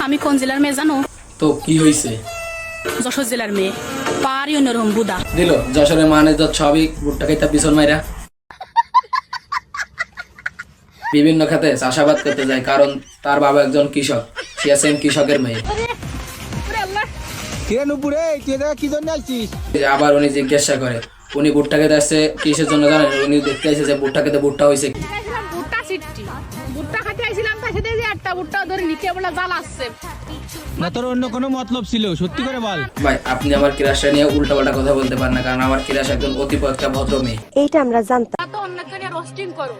আমি কোন জেলার মেয়ে জানো? তো কি হইছে? যশোর জেলার মেয়ে। পারি অন্যরকম বুদা দিল যশোরের মানে তো সবই ভুট্টা খাইতা পিছন মাইরা বিভিন্ন খাতে চাষাবাদ করতে যায়, কারণ তার বাবা একজন কৃষক, সে আছেন কৃষকের মেয়ে। আবার উনি জিজ্ঞাসা করে উনি ভুট্টা খেতে আসছে কিসের জন্য জানেন? উনি দেখতে আসছে যে ভুট্টা খেতে ভুট্টা হয়েছে। ভুট্টা সিটটি ভুট্টা খেতে আইছিলাম, তার সাথে যে একটা ভুট্টা ধরে নিচে বলে জাল আসছে না, তোর অন্য কোনো মতলব ছিল? সত্যি করে বল ভাই, আপনি আমার কিরাসা নিয়ে উল্টাপাল্টা কথা বলতে পারেন না, কারণ আমার কিরাস একজন অতিপক্ষা ভদ্র মেয়ে। এইটা আমরা জানতাম। তো অন্যকে নিয়ে রোস্টিং করো,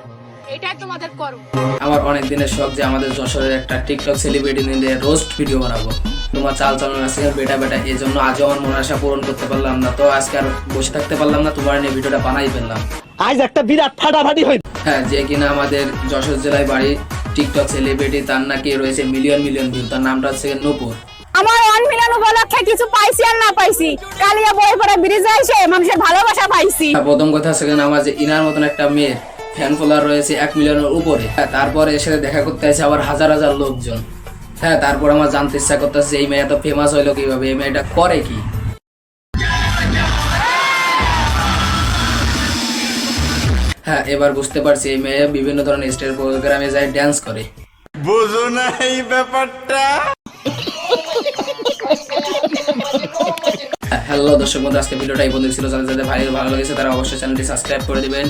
এটাই তোমাদের করো। আমার অনেক দিনের শখ যে আমাদের যশোরের একটা টিকটক সেলিব্রিটি নিয়ে রোস্ট ভিডিও বানাবো। তোমার চাল চালন আছে বেটা বেটা, এই জন্য আজও আমার মনের আশা পূরণ করতে পারলাম না। তো আজকে আর বসে থাকতে পারলাম না, তোমার নিয়ে ভিডিওটা বানাই ফেললাম। আজ একটা বিরাট ফাটাফাটি হই। হ্যাঁ, যে কিনা আমাদের যশোর জেলায় বাড়ি, টিকটক সেলিব্রিটি, তার নাকি রয়েছে মিলিয়ন মিলিয়ন ভিউ। তার নামটা হচ্ছে নূপুর। আমার 1 মিলিয়ন উপলক্ষে কিছু পাইছি আর না পাইছি, কালিয়া বই পড়া ব্রিজে এসে মানুষের ভালোবাসা পাইছি। প্রথম কথা হচ্ছে আমার যে ইনার মতন একটা মেয়ের ফ্যান ফলোয়ার রয়েছে 1 মিলিয়নের উপরে। তারপরে এসে দেখা করতে আছে আবার হাজার হাজার লোকজন। হ্যাঁ, তারপর আমার জানতে ইচ্ছা করতেছে এই মেয়ে এত ফেমাস হইলো কিভাবে, এই মেয়েটা করে কি? হ্যাঁ, এবার বুঝতে পারছি এই মেয়ে বিভিন্ন ধরনের স্টেজ প্রোগ্রামে যায় ড্যান্স করে। বুঝো না এই ব্যাপারটা। হ্যালো দর্শক বন্ধু, আজকে ভিডিওটা এই পর্যন্ত ছিল। যাদের যাদের ভালো লেগেছে তারা অবশ্যই চ্যানেলটি সাবস্ক্রাইব করে দিবেন।